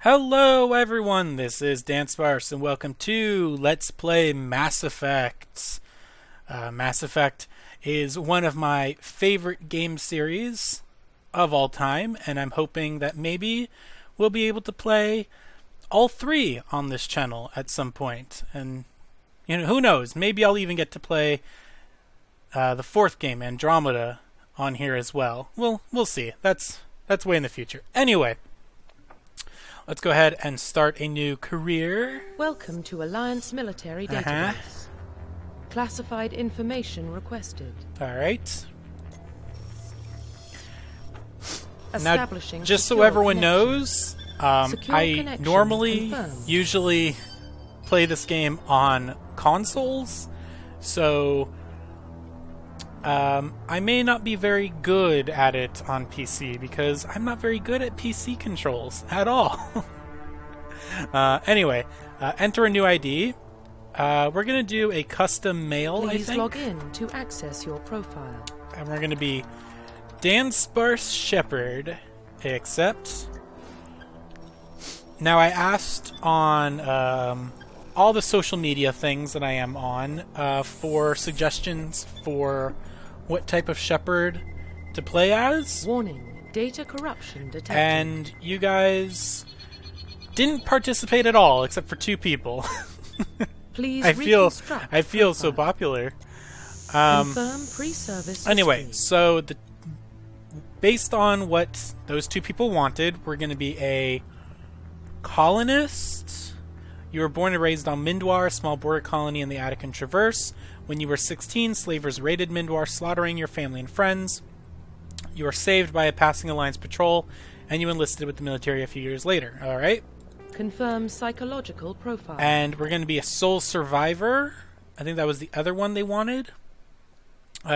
Hello everyone, this is Dansparce and welcome to Let's Play Mass Effect. Mass Effect is one of my favorite game series of all time, and I'm hoping that maybe we'll be able to play all three on this channel at some point. And who knows, maybe I'll even get to play the fourth game, Andromeda, on here as well. We'll see. That's way in the future. Anyway, let's go ahead and start a new career. Welcome to Alliance Military Database. Classified information requested. Alright. Now, Establishing just so secure everyone connection. knows, Secure I connection normally confirmed. usually play this game on consoles, so I may not be very good at it on PC because I'm not very good at PC controls at all. Anyway, enter a new ID. We're going to do a custom mail, Please I think. log in to access your profile. And we're going to be Dansparce Shepard. Accept. Now, I asked on all the social media things that I am on for suggestions for what type of Shepard to play as. Warning, data corruption detected. And you guys didn't participate at all, except for two people. Please I feel reconstruct so profile. popular. Confirm pre-service Anyway, history. so based on what those two people wanted, we're going to be a colonist. You were born and raised on Mindwar, a small border colony in the Attican Traverse. When you were 16, slavers raided Mindwar, slaughtering your family and friends. You were saved by a passing Alliance patrol, and you enlisted with the military a few years later. All right? Confirm psychological profile. And we're going to be a sole survivor. I think that was the other one they wanted.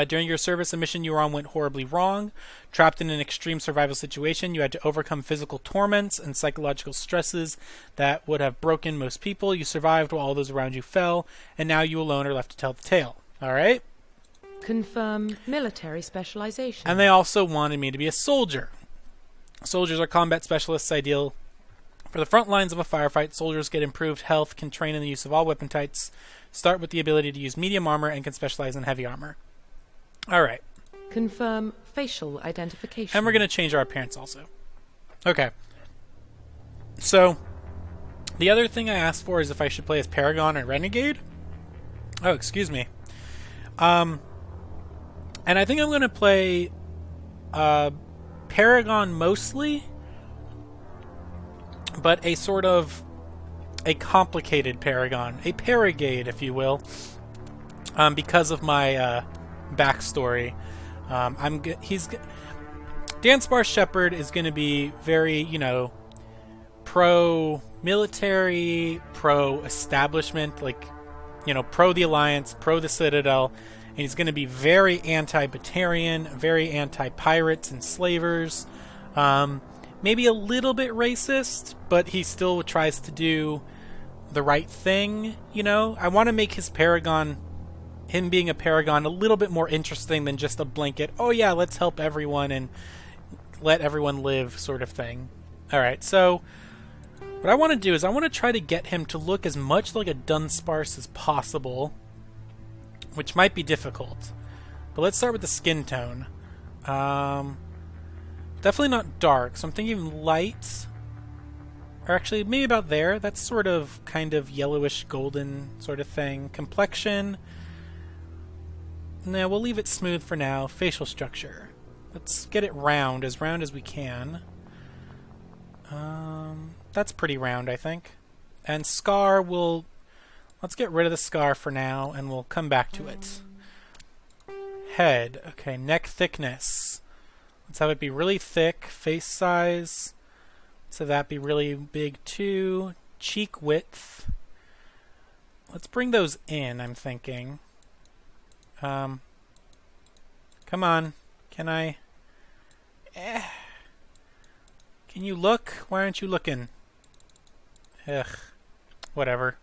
During your service, a mission you were on went horribly wrong. Trapped in an extreme survival situation, you had to overcome physical torments and psychological stresses that would have broken most people. You survived while all those around you fell, and now you alone are left to tell the tale. All right? Confirm military specialization. And they also wanted me to be a soldier. Soldiers are combat specialists, ideal for the front lines of a firefight. Soldiers get improved health, can train in the use of all weapon types, start with the ability to use medium armor, and can specialize in heavy armor. All right. Confirm facial identification. And we're going to change our appearance also. Okay. So, the other thing I asked for is if I should play as Paragon or Renegade. Oh, excuse me. And I think I'm going to play Paragon mostly, but a sort of a complicated Paragon. A Paragade, if you will. Because of my backstory. Dansparce Shepard is going to be very, pro-military, pro-establishment, pro the Alliance, pro the Citadel, and he's going to be very anti-Batarian, very anti-pirates and slavers, maybe a little bit racist, but he still tries to do the right thing, I want to make his Paragon, him being a Paragon, a little bit more interesting than just a blanket, oh yeah, let's help everyone and let everyone live sort of thing. Alright, so what I want to do is I want to try to get him to look as much like a Dansparce as possible, which might be difficult. But let's start with the skin tone. Definitely not dark, so I'm thinking light. Or actually, maybe about there. That's sort of kind of yellowish golden sort of thing. Complexion. No, we'll leave it smooth for now. Facial structure. Let's get it round as we can. That's pretty round, I think. And scar, let's get rid of the scar for now, and we'll come back to it. Head. Okay, neck thickness. Let's have it be really thick. Face size. So that be really big too. Cheek width. Let's bring those in, I'm thinking. Come on. Can I? Can you look? Why aren't you looking? Ugh. Whatever.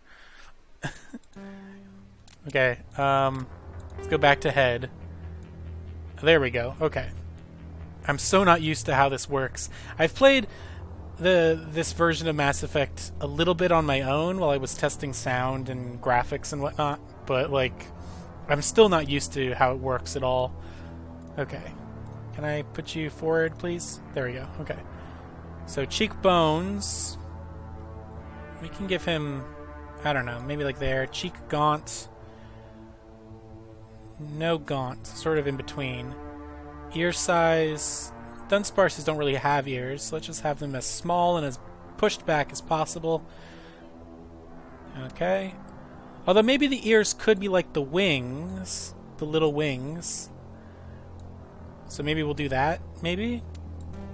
Okay, let's go back to head. There we go. Okay. I'm so not used to how this works. I've played this version of Mass Effect a little bit on my own while I was testing sound and graphics and whatnot, but like I'm still not used to how it works at all. Okay. Can I put you forward, please? There we go. Okay. So cheekbones. We can give him, I don't know, maybe like there. Cheek gaunt. No gaunt. Sort of in between. Ear size. Dansparces don't really have ears, so let's just have them as small and as pushed back as possible. Okay. Although maybe the ears could be like the wings. The little wings. So maybe we'll do that, maybe?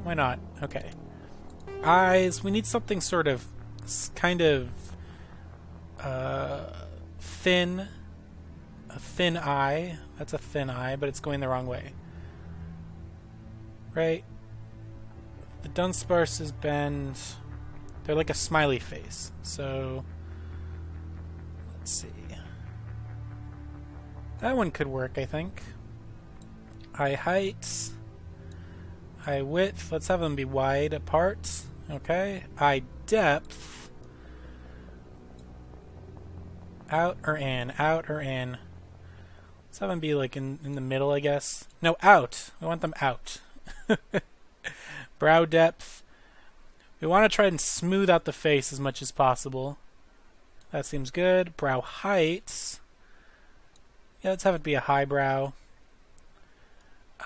Why not? Okay. Eyes. We need something sort of kind of thin. A thin eye. That's a thin eye, but it's going the wrong way. Right? The Dansparces bend. They're like a smiley face. So let's see. That one could work, I think. Eye height. Eye width. Let's have them be wide apart. Okay. Eye depth. Out or in? Out or in? Let's have them be like in the middle, I guess. No, out. We want them out. Brow depth. We want to try and smooth out the face as much as possible. That seems good. Brow height. Yeah, let's have it be a high brow.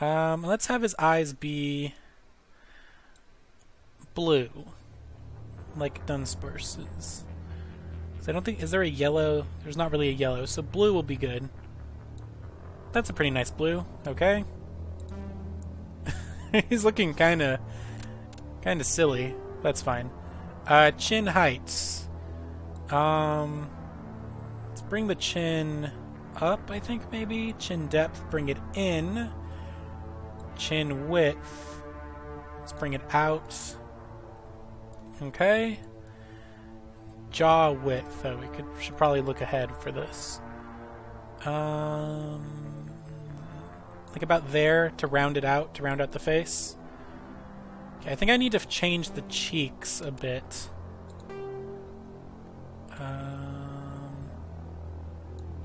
Let's have his eyes be blue, like Dansparce's. I don't think, is there a yellow? There's not really a yellow, so blue will be good. That's a pretty nice blue. Okay. He's looking kind of silly. That's fine. Chin heights. Let's bring the chin up, I think, maybe. Chin depth, bring it in. Chin width. Let's bring it out. Okay. Jaw width, though. We should probably look ahead for this. Like about there to round it out, to round out the face. Okay, I think I need to change the cheeks a bit.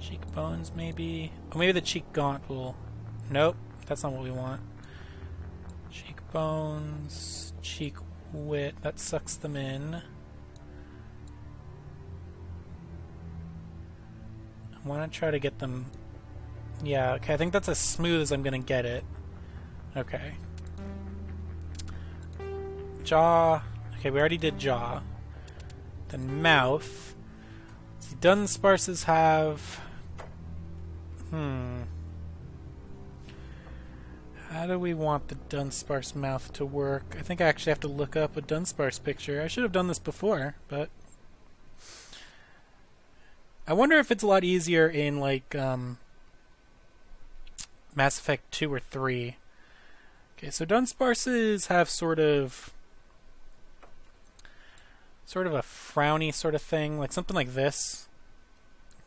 Cheekbones, maybe. Oh, maybe the cheek gaunt will. Nope, that's not what we want. Cheekbones, cheek width. That sucks them in. I want to try to get them. Yeah, okay, I think that's as smooth as I'm going to get it. Okay. Jaw. Okay, we already did jaw. Then mouth. See, Dansparces have... How do we want the Dansparce mouth to work? I think I actually have to look up a Dansparce picture. I should have done this before, but... I wonder if it's a lot easier in, like, Mass Effect 2 or 3. Okay, so Dansparces have sort of a frowny sort of thing, like something like this.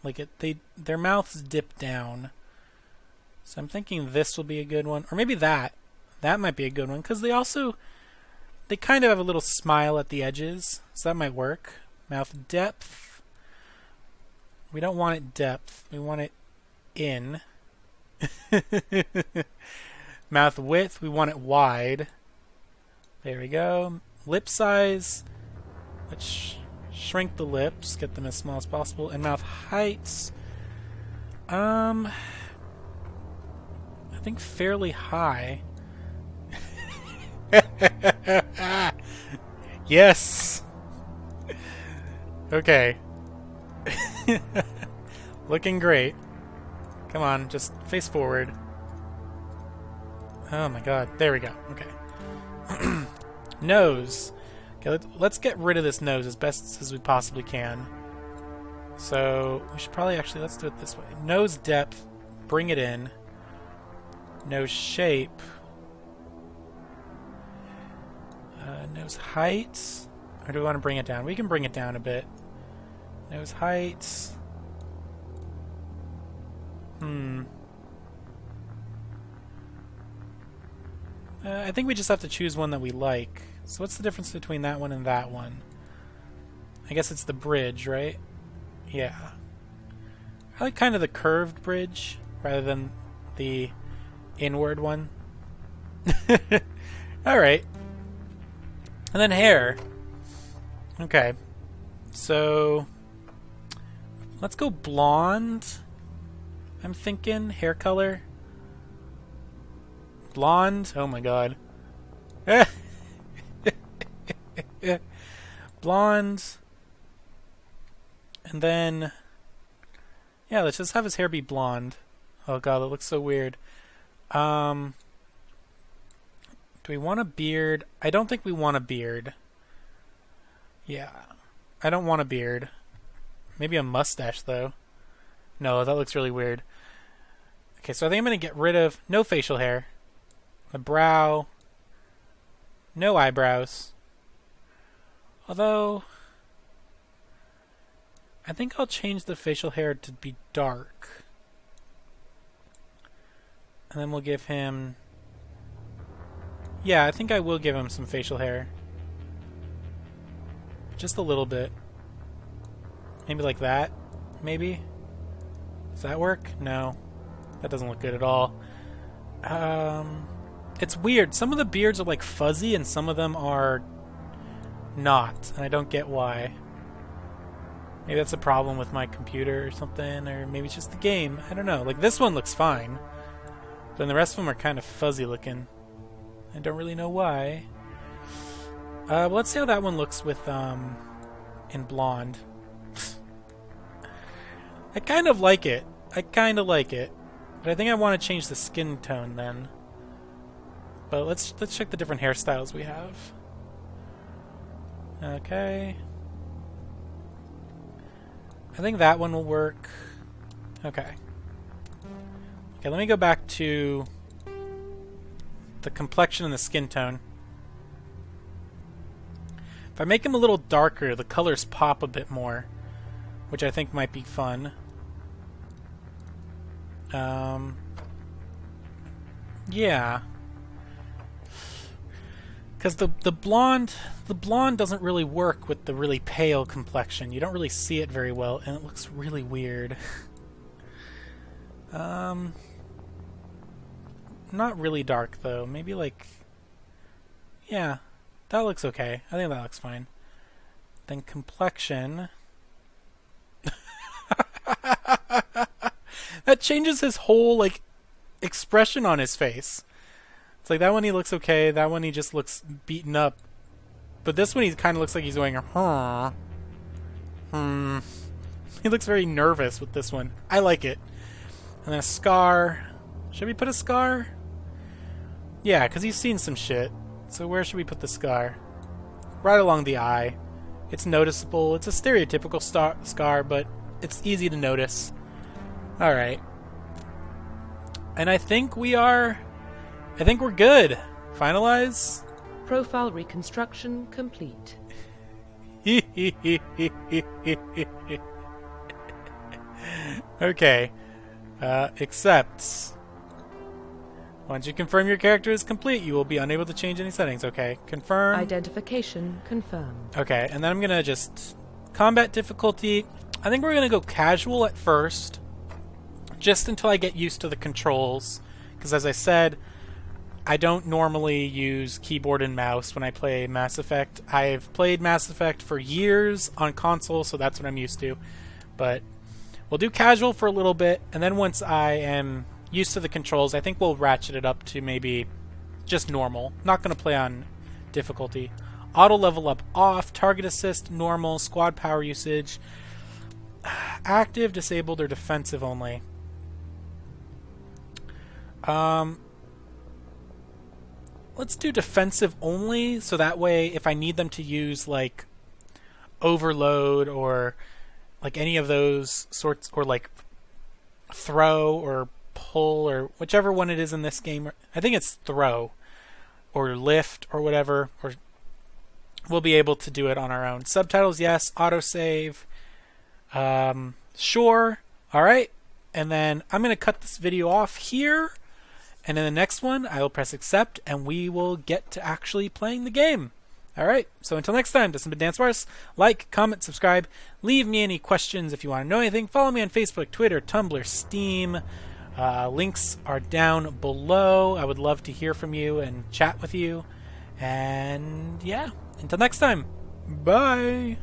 Like their mouths dip down. So I'm thinking this will be a good one, or maybe that. That might be a good one because they kind of have a little smile at the edges, so that might work. Mouth depth. We don't want it depth. We want it in. Mouth width, we want it wide. There we go. Lip size, let's shrink the lips, get them as small as possible. And mouth heights, I think fairly high. Yes. Okay. Looking great. Come on, just face forward. Oh my god. There we go. Okay. Nose. Okay, let's get rid of this nose as best as we possibly can. So, we should probably actually, let's do it this way. Nose depth, bring it in. Nose shape. Nose height. Or do we want to bring it down? We can bring it down a bit. Nose height. I think we just have to choose one that we like. So what's the difference between that one and that one? I guess it's the bridge, right? Yeah. I like kind of the curved bridge rather than the inward one. Alright. And then hair. Okay. So let's go blonde. I'm thinking hair color. Blonde. Oh my god. Blonde. And then yeah, let's just have his hair be blonde. Oh god, that looks so weird. Do we want a beard? I don't think we want a beard. Yeah. I don't want a beard. Maybe a mustache, though. No, that looks really weird. Okay, so I think I'm going to get rid of no facial hair. The brow. No eyebrows. Although, I think I'll change the facial hair to be dark. And then we'll give him... Yeah, I think I will give him some facial hair. Just a little bit. Maybe like that? Maybe? Does that work? No. That doesn't look good at all. It's weird. Some of the beards are like fuzzy and some of them are not. And I don't get why. Maybe that's a problem with my computer or something. Or maybe it's just the game. I don't know. Like this one looks fine. But then the rest of them are kind of fuzzy looking. I don't really know why. Well, let's see how that one looks with in blonde. I kind of like it. But I think I want to change the skin tone then. But let's check the different hairstyles we have. Okay. I think that one will work. Okay. Okay, let me go back to the complexion and the skin tone. If I make him a little darker, the colors pop a bit more, which I think might be fun. Yeah. Because the blonde doesn't really work with the really pale complexion. You don't really see it very well, and it looks really weird. Not really dark though. Maybe like, yeah, that looks okay. I think that looks fine. Then complexion. That changes his whole like expression on his face. It's like that one he looks okay. That one he just looks beaten up. But this one he kind of looks like he's going, He looks very nervous with this one. I like it. And then a scar. Should we put a scar? Yeah, because he's seen some shit. So where should we put the scar? Right along the eye. It's noticeable. It's a stereotypical scar, but it's easy to notice. Alright. And I think we're good. Finalize? Profile reconstruction complete. Okay. Except... once you confirm your character is complete, you will be unable to change any settings. Okay, confirm. Identification confirmed. Okay, and then I'm going to just... combat difficulty. I think we're going to go casual at first. Just until I get used to the controls. Because as I said, I don't normally use keyboard and mouse when I play Mass Effect. I've played Mass Effect for years on console, so that's what I'm used to. But we'll do casual for a little bit, and then once I am used to the controls, I think we'll ratchet it up to maybe just normal. Not going to play on difficulty. Auto level up off, target assist, normal, squad power usage, active, disabled, or defensive only. Let's do defensive only, so that way if I need them to use like overload or like any of those sorts, or like throw or pull or whichever one it is in this game, I think it's throw or lift or whatever, or we'll be able to do it on our own. Subtitles, yes. Autosave, sure. Alright, and then I'm going to cut this video off here, and in the next one I will press accept and we will get to actually playing the game. All right, so until next time, this has been Dansparce. Like, comment, subscribe. Leave me any questions if you want to know anything. Follow me on Facebook, Twitter, Tumblr, Steam. Links are down below. I would love to hear from you and chat with you. And yeah, until next time, bye.